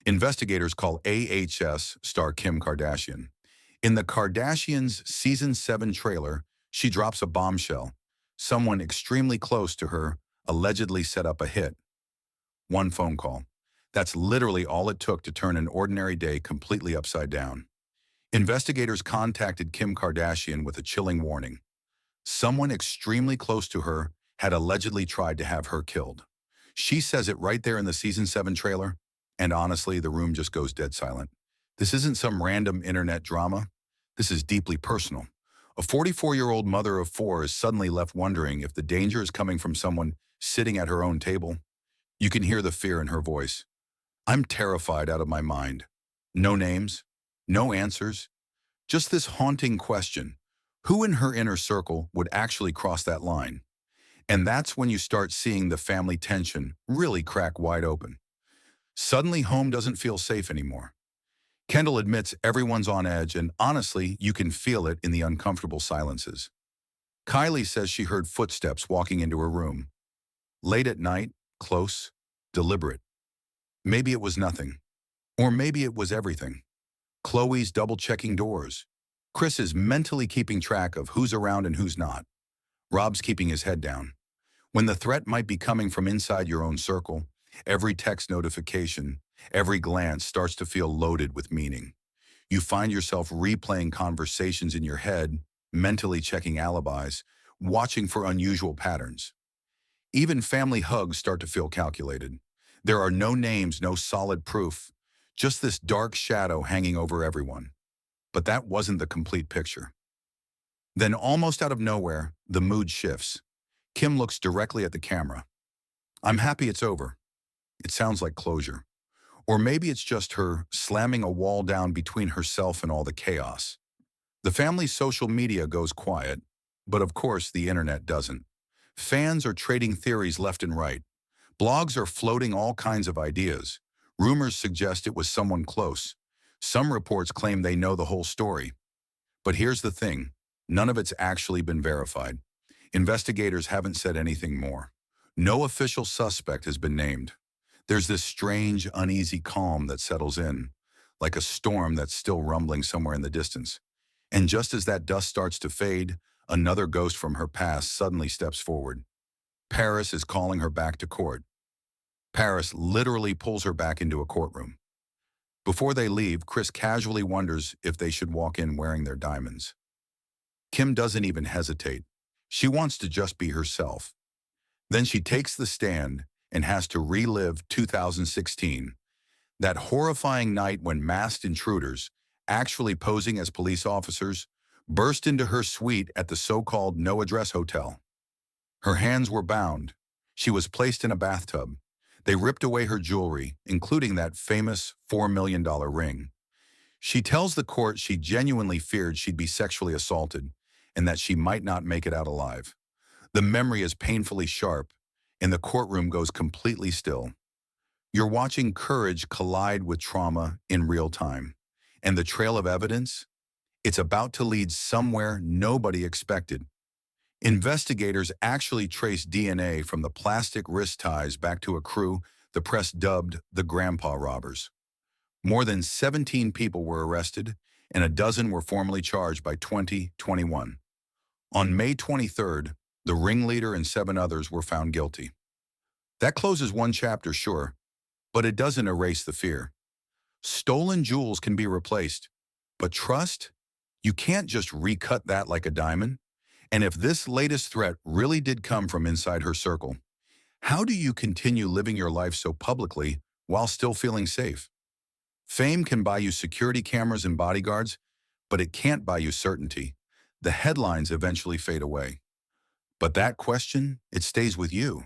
Investigators call AHS star Kim Kardashian. In the Kardashians' Season 7 trailer, she drops a bombshell. Someone extremely close to her allegedly set up a hit. One phone call. That's literally all it took to turn an ordinary day completely upside down. Investigators contacted Kim Kardashian with a chilling warning. Someone extremely close to her had allegedly tried to have her killed. She says it right there in the Season 7 trailer, and honestly, the room just goes dead silent. This isn't some random internet drama. This is deeply personal. A 44-year-old mother of four is suddenly left wondering if the danger is coming from someone sitting at her own table. You can hear the fear in her voice. I'm terrified out of my mind. No names, no answers, just this haunting question. Who in her inner circle would actually cross that line? And that's when you start seeing the family tension really crack wide open. Suddenly, home doesn't feel safe anymore. Kendall admits everyone's on edge, and honestly, you can feel it in the uncomfortable silences. Kylie says she heard footsteps walking into her room. Late at night, close, deliberate. Maybe it was nothing. Or maybe it was everything. Khloe's double-checking doors. Kris is mentally keeping track of who's around and who's not. Rob's keeping his head down. When the threat might be coming from inside your own circle, every text notification, every glance starts to feel loaded with meaning. You find yourself replaying conversations in your head, mentally checking alibis, watching for unusual patterns. Even family hugs start to feel calculated. There are no names, no solid proof, just this dark shadow hanging over everyone. But that wasn't the complete picture. Then, almost out of nowhere, the mood shifts. Kim looks directly at the camera. I'm happy it's over. It sounds like closure. Or maybe it's just her slamming a wall down between herself and all the chaos. The family's social media goes quiet, but of course the internet doesn't. Fans are trading theories left and right. Blogs are floating all kinds of ideas. Rumors suggest it was someone close. Some reports claim they know the whole story. But here's the thing. None of it's actually been verified. Investigators haven't said anything more. No official suspect has been named. There's this strange, uneasy calm that settles in, like a storm that's still rumbling somewhere in the distance. And just as that dust starts to fade, another ghost from her past suddenly steps forward. Paris is calling her back to court. Paris literally pulls her back into a courtroom. Before they leave, Kris casually wonders if they should walk in wearing their diamonds. Kim doesn't even hesitate. She wants to just be herself. Then she takes the stand and has to relive 2016, that horrifying night when masked intruders, actually posing as police officers, burst into her suite at the so-called no-address hotel. Her hands were bound. She was placed in a bathtub. They ripped away her jewelry, including that famous $4 million ring. She tells the court she genuinely feared she'd be sexually assaulted and that she might not make it out alive. The memory is painfully sharp, and the courtroom goes completely still. You're watching courage collide with trauma in real time, and the trail of evidence, it's about to lead somewhere nobody expected. Investigators actually traced DNA from the plastic wrist ties back to a crew the press dubbed the Grandpa Robbers. More than 17 people were arrested, and a dozen were formally charged by 2021. On May 23rd, the ringleader and 7 others were found guilty. That closes one chapter, sure, but it doesn't erase the fear. Stolen jewels can be replaced, but trust? You can't just recut that like a diamond. And if this latest threat really did come from inside her circle, how do you continue living your life so publicly while still feeling safe? Fame can buy you security cameras and bodyguards, but it can't buy you certainty. The headlines eventually fade away. But that question, it stays with you.